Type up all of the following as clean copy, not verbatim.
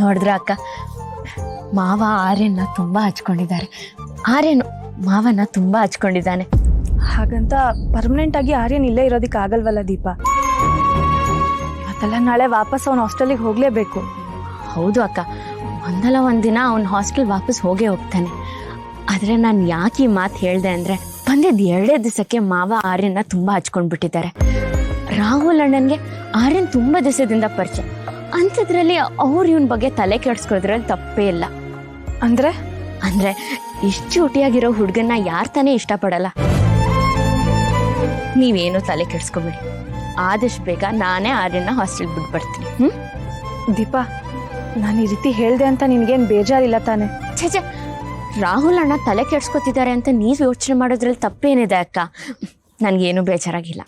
ನೋಡಿದ್ರ ಅಕ್ಕ, ಮಾವ ಆರ್ಯನ್ನ ತುಂಬಾ ಹಚ್ಕೊಂಡಿದ್ದಾರೆ. ಆರ್ಯನು ಮಾವನ ತುಂಬಾ ಹಚ್ಕೊಂಡಿದ್ದಾನೆ. ಹಾಗಂತ ಪರ್ಮನೆಂಟ್ ಆಗಿ ಆರ್ಯನ್ ಇಲ್ಲೇ ಇರೋದಕ್ಕೆ ಆಗಲ್ವಲ್ಲ ದೀಪ. ಇವತ್ತೆಲ್ಲ ನಾಳೆ ವಾಪಸ್ ಅವನ ಹಾಸ್ಟೆಲಿಗೆ ಹೋಗ್ಲೇಬೇಕು. ಹೌದು ಅಕ್ಕ, ಒಂದಲ್ಲ ಒಂದಿನ ಅವನ ಹಾಸ್ಟೆಲ್ ವಾಪಸ್ ಹೋಗೇ ಹೋಗ್ತಾನೆ. ಆದ್ರೆ ನಾನು ಯಾಕೆ ಈ ಮಾತು ಹೇಳ್ದೆ ಅಂದ್ರೆ, ಬಂದಿದ್ದ 2 ದಿವಸಕ್ಕೆ ಮಾವ ಆರ್ಯನ್ನ ತುಂಬಾ ಹಚ್ಕೊಂಡ್ಬಿಟ್ಟಿದ್ದಾರೆ. ರಾಹುಲ್ ಅಣ್ಣನ್ಗೆ ಆರ್ಯನ್ ತುಂಬಾ ದಿವಸದಿಂದ ಪರಿಚಯ. ಅಂಥದ್ರಲ್ಲಿ ಅವ್ರು ಇವನ್ ಬಗ್ಗೆ ತಲೆ ಕೆಡ್ಸ್ಕೊದ್ರಲ್ಲಿ ತಪ್ಪೇ ಇಲ್ಲ. ಅಂದ್ರೆ ಅಂದ್ರೆ ಇಷ್ಟು ಚೂಟಿಯಾಗಿರೋ ಹುಡುಗನ್ನ ಯಾರ್ ತಾನೇ ಇಷ್ಟಪಡಲ್ಲ. ನೀವೇನು ತಲೆ ಕೆಡ್ಸ್ಕೊಬೇಡಿ, ಆದಷ್ಟು ಬೇಗ ನಾನೇ ಆರ್ಯನ್ನ ಹಾಸ್ಟೆಲ್ ಬಿಟ್ಬರ್ತೀನಿ. ದೀಪಾ, ನಾನು ಈ ರೀತಿ ಹೇಳ್ದೆ ಅಂತ ನಿನ್ಗೇನ್ ಬೇಜಾರಿಲ್ಲ ತಾನೆ? ಛೇ, ರಾಹುಲ್ ಅಣ್ಣ ತಲೆ ಕೆಡ್ಸ್ಕೊತಿದ್ದಾರೆ ಅಂತ ನೀವ್ ಯೋಚನೆ ಮಾಡೋದ್ರಲ್ಲಿ ತಪ್ಪೇನಿದೆ ಅಕ್ಕ. ನನ್ಗೇನು ಬೇಜಾರಾಗಿಲ್ಲ.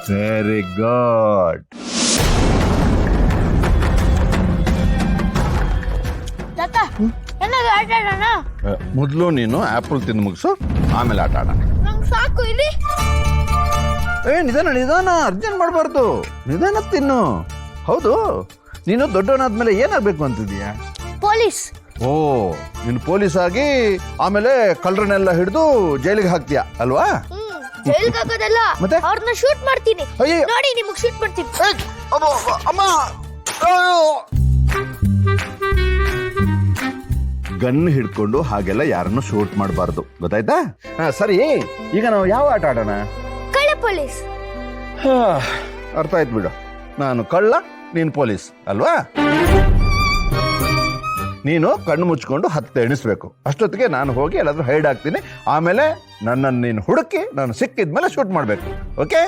Very good. ಮೊದಲು ನೀನು ಆಪಲ್ ತಿಂದು ಮುಗಿಸು, ಆಮೇಲೆ ಆಟ ಆಡ. ಸಾಕು ಇಲ್ಲಿ. ನಿಧಾನ ನಿಧಾನ, ಅರ್ಜೆಂಟ್ ಮಾಡಬಾರ್ದು, ನಿಧಾನ ತಿನ್ನು. ಹೌದು, ನೀನು ದೊಡ್ಡವನಾದ್ಮೇಲೆ ಏನಾಗಬೇಕು ಅಂತಿದೀಯಾ? ಪೊಲೀಸ್. ಓ, ನೀನು ಪೊಲೀಸ್ ಆಗಿ ಆಮೇಲೆ ಕಳ್ಳರನ್ನೆಲ್ಲ ಹಿಡಿದು ಜೈಲಿಗೆ ಹಾಕ್ತೀಯ ಅಲ್ವಾ? ಜೈಲ್ಗೆ ಹಾಕೋದಲ್ಲ, ಮತ್ತೆ ಅವ್ರನ್ನ ಶೂಟ್ ಮಾಡ್ತೀನಿ. ಅಯ್ಯೋ. ನೋಡಿ, ನಿಮಗೆ ಶೂಟ್ ಮಾಡ್ತೀನಿ. ಅಮ್ಮ, ಗನ್ ಹಿಡ್ಕೊಂಡು ಹಾಗೆಲ್ಲ ಯಾರನ್ನು ಶೂಟ್ ಮಾಡಬಾರ್ದು, ಗೊತ್ತಾಯ್ತಾ? ಸರಿ, ಈಗ ನಾವು ಯಾವ ಆಟ ಆಡೋಣ? ಕಳ್ಳ ಪೊಲೀಸ್. ಅರ್ಥ ಆಯ್ತು ಬಿಡು. ನಾನು ಕಳ್ಳ, ನೀನು ಪೊಲೀಸ್ ಅಲ್ವಾ? ನೀನು ಕಣ್ಣು ಮುಚ್ಕೊಂಡು 10 ಎಣಿಸ್ಬೇಕು. ಅಷ್ಟೊತ್ತಿಗೆ ನಾನು ಹೋಗಿ ಎಲ್ಲಾದ್ರೂ ಹೈಡ್ ಆಗ್ತೀನಿ. ಆಮೇಲೆ ನನ್ನನ್ನು ನೀನು ಹುಡುಕಿ ನಾನು ಸಿಕ್ಕಿದ್ಮೇಲೆ ಶೂಟ್ ಮಾಡಬೇಕು. ಓಕೆ?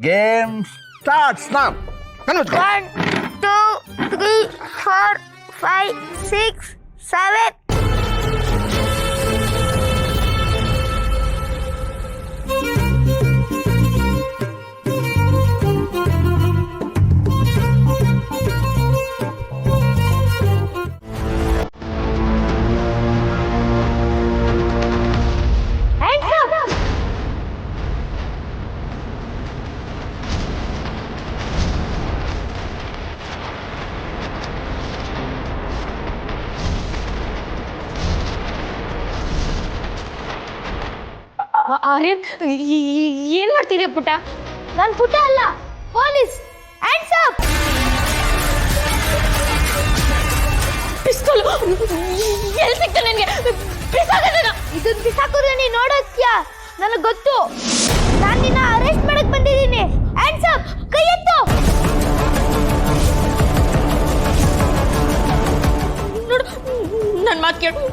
Game starts now. ಕಣ್ಣು ಮುಚ್ಕೊ. 1 2 3 4 5 6 7. ಆರ್ಯನ್, ಏನ್ ಮಾಡ್ತೀರಿ ಪುಟ್ಟ? ನಾನು ಪುಟ್ಟ ಅಲ್ಲ, ಪೊಲೀಸ್. Hands up. ಪಿಸ್ತೂಲ್ ಎಲ್ಲಿ ಸಿಕ್ತ ನನಗೆ? ಇದನ್ನ ಬಿಸಾಕೋದ್ರೆ ನೀ ನೋಡೋಕ್ಯಾ? ನನಗೆ ಗೊತ್ತು. ನಾನು ನಿನ್ನ ಅರೆಸ್ಟ್ ಮಾಡಕ್ ಬಂದಿದ್ದೀನಿ. ಹ್ಯಾಂಡ್ಸ್ ಅಪ್, ಕೈ ಎತ್ತು. ನೋಡು, ನನ್ನ ಮಾತು ಕೇಳು.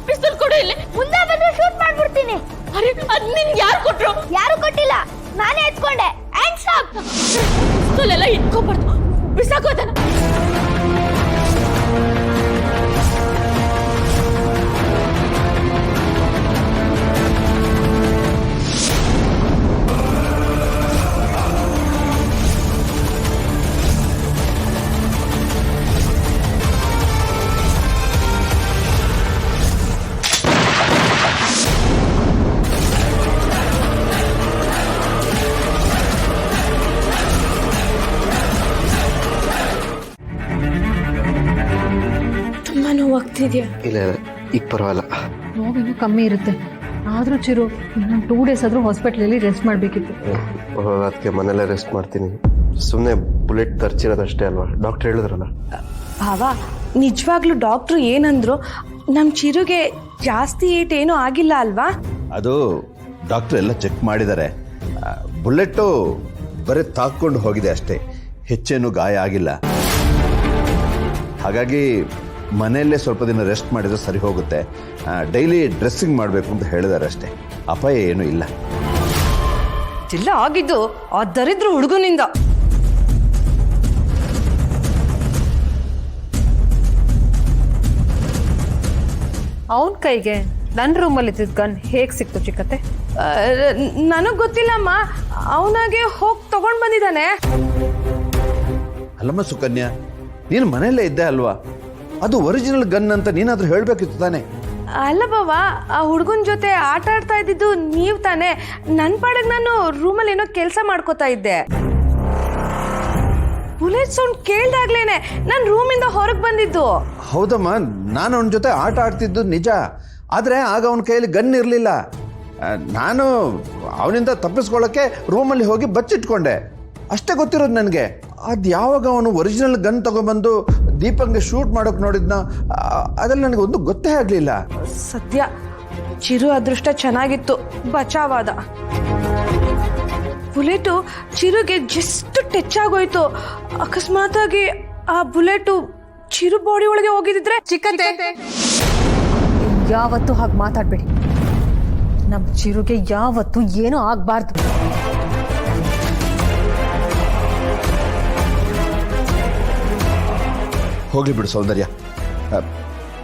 ಪಿಸ್ತೂಲ್ ಕೊಡು ಇಲ್ಲಿ. ಮುಂದೆ ಬಂದ್ರೆ ಶೂಟ್ ಮಾಡ್ಬಿಡ್ತೀನಿ. ಅರೆ, ಅದ್ ನಿನ್ಗೆ ಯಾರು ಕೊಟ್ರು? ಯಾರು ಕೊಟ್ಟಿಲ್ಲ, ನಾನೇ ಎತ್ಕೊಂಡೆ. Hands up. ಪಿಸ್ತೂಲ್ ಎಲ್ಲ ಇಟ್ಕೋಬಾರ್ದು, ಬಿಸಾಕೋದನ್ನ. ನೋವಾಗ್ತಿದ್ಯಾ? ಇಲ್ಲ, ಈಗ ಪರವಾಗಿಲ್ಲ. ನೋವಿನ್ನೂ ಕಮ್ಮಿ ಇರುತ್ತೆ. ಆದರೂ ಚಿರು, ಇನ್ನೊಂದು 2 ಡೇಸ್ ಆದರೂ ಹಾಸ್ಪಿಟ್ಲಲ್ಲಿ ರೆಸ್ಟ್ ಮಾಡಬೇಕಿತ್ತು. ಅದಕ್ಕೆ ಮನೇಲೆ ರೆಸ್ಟ್ ಮಾಡ್ತೀನಿ. ಸುಮ್ಮನೆ ಬುಲೆಟ್ ಖರ್ಚಿರೋದಷ್ಟೇ ಅಲ್ವಾ, ಡಾಕ್ಟರ್ ಹೇಳಿದ್ರಲ್ಲ. ಭಾವ, ನಿಜವಾಗ್ಲೂ ಡಾಕ್ಟ್ರು ಏನಂದ್ರು? ನಮ್ಮ ಚಿರುಗೆ ಜಾಸ್ತಿ ಏಟ್ ಏನೂ ಆಗಿಲ್ಲ ಅಲ್ವಾ? ಅದು ಡಾಕ್ಟರ್ ಎಲ್ಲ ಚೆಕ್ ಮಾಡಿದ್ದಾರೆ. ಬುಲೆಟ್ಟು ಬರೀ ತಾಕ್ಕೊಂಡು ಹೋಗಿದೆ ಅಷ್ಟೇ, ಹೆಚ್ಚೇನು ಗಾಯ ಆಗಿಲ್ಲ. ಹಾಗಾಗಿ ಮನೆಯಲ್ಲೇ ಸ್ವಲ್ಪ ದಿನ ರೆಸ್ಟ್ ಮಾಡಿದ್ರೆ ಸರಿ ಹೋಗುತ್ತೆ. ಡೈಲಿ ಡ್ರೆಸ್ಸಿಂಗ್ ಮಾಡಬೇಕು ಅಂತ ಹೇಳಿದ್ದಾರೆ ಅಷ್ಟೇ, ಅಪಾಯ ಏನೂ ಇಲ್ಲ. ಇಲ್ಲ ಆಗಿದ್ದು ಆ ದರಿದ್ರ ಹುಡುಗನಿಂದ. ಅವನ ಕೈಗೆ ನನ್ನ ರೂಮಲ್ಲಿ ಇದ್ದಿದ್ದ ಗನ್ ಹೇಗೆ ಸಿಕ್ತು ಚಿಕ್ಕತ್ತೆ? ನನಗೆ ಗೊತ್ತಿಲ್ಲಮ್ಮ, ಅವನಾಗೆ ಹೋಗಿ ತಗೊಂಡು ಬಂದಿದ್ದಾನೆ. ಅಲ್ಲಮ್ಮ ಸುಕನ್ಯಾ, ನೀನು ಮನೆಯಲ್ಲೇ ಇದ್ದೆ ಅಲ್ವಾ? ಅದು ಒರಿಜಿನಲ್ ಗನ್ ಅಂತ ನೀನಾದ್ರೂ ಹೇಳಬೇಕಿತ್ತು ತಾನೆ? ಅಲ್ಲ ಬಾವ, ಆ ಹುಡುಗನ ಜೊತೆ ಆಟ ಆಡ್ತಾ ಇದ್ದಿದ್ದು ನೀವು ತಾನೆ. ನನ್ನ ಪಾಡಿಗೆ ನಾನು ರೂಮಲ್ಲಿ ಏನೋ ಕೆಲಸ ಮಾಡ್ಕೋತಾ ಇದ್ದೆ. ಬುಲೆಟ್ ಸೌಂಡ್ ಕೇಳ್ದಾಗ್ಲೇನೆ ನಾನು ರೂಮಿಂದ ಹೊರಗೆ ಬಂದಿದ್ದು. ಹೌದಮ್ಮ, ನಾನು ಅವನ ಜೊತೆ ಆಟ ಆಡ್ತಿದ್ದು ನಿಜ. ಆದರೆ ಆಗ ಅವನ ಕೈಯಲ್ಲಿ ಗನ್ ಇರಲಿಲ್ಲ. ನಾನು ಅವನಿಂದ ತಪ್ಪಿಸ್ಕೊಳ್ಳೋಕ್ಕೆ ರೂಮಲ್ಲಿ ಹೋಗಿ ಬಚ್ಚಿಟ್ಕೊಂಡೆ ಅಷ್ಟೇ ಗೊತ್ತಿರೋದು ನನಗೆ. ಅದು ಯಾವಾಗ ಅವನು ಒರಿಜಿನಲ್ ಗನ್ ತಗೊಂಡ್ಬಂದು ದೀಪಂಗೆ ಶೂಟ್ ಮಾಡೋಕೆ ನೋಡಿದ್ನ ಅದ್ರಲ್ಲಿ ನನಗೆ ಒಂದು ಗೊತ್ತೇ ಆಗಲಿಲ್ಲ. ಸದ್ಯ ಚಿರು ಅದೃಷ್ಟ ಚೆನ್ನಾಗಿತ್ತು, ಬಚಾವಾದ. ಬುಲೆಟು ಚಿರುಗೆ ಜಸ್ಟ್ ಟಚ್ ಆಗೋಯ್ತು. ಅಕಸ್ಮಾತ್ ಆಗಿ ಆ ಬುಲೆಟು ಚಿರು ಬಾಡಿ ಒಳಗೆ ಹೋಗಿದ್ರೆ ಚಿಕ್ಕತ್ತೆ ಯಾವತ್ತೂ ಹಾಗೆ ಮಾತಾಡಬೇಡಿ. ನಮ್ಮ ಚಿರುಗೆ ಯಾವತ್ತೂ ಏನೂ ಆಗಬಾರ್ದು. ಹೋಗ್ಲಿ ಬಿಡು ಸೌಂದರ್ಯ.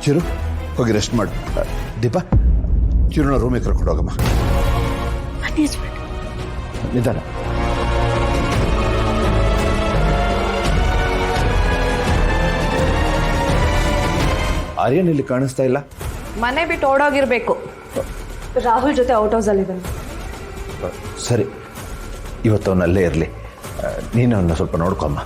ಚಿರು ಹೋಗಿ ರೆಸ್ಟ್ ಮಾಡು. ದೀಪ, ಚಿರುನ ರೂಮಿಗೆ ಕರ್ಕೊಂಡು ಹೋಗಮ್ಮ. ನಿಧಾನ. ಆರ್ಯನ್ ಇಲ್ಲಿ ಕಾಣಿಸ್ತಾ ಇಲ್ಲ. ಮನೆ ಬಿಟ್ಟು ಓಡೋಗಿರ್ಬೇಕು. ರಾಹುಲ್ ಜೊತೆ ಔಟ್ ಹೌಸಲ್ಲಿದ್ದಾನೆ. ಸರಿ, ಇವತ್ತು ಅವನಲ್ಲೇ ಇರಲಿ. ನೀನು ಅವನ್ನ ಸ್ವಲ್ಪ ನೋಡ್ಕೊಮ್ಮ.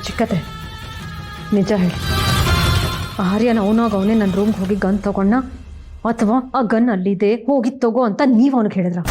ಚಿಕ್ಕತ್ತೆ ನಿಜ ಹೇಳಿ, ಆರ್ಯನ ಅವನೇ ನನ್ನ ರೂಮ್ಗೆ ಹೋಗಿ ಗನ್ ತಗೊಂಡ ಅಥವಾ ಆ ಗನ್ ಅಲ್ಲಿದೆ ಹೋಗಿ ತಗೋ ಅಂತ ನೀವು ಅವನಿಗೆ ಹೇಳಿದ್ರ?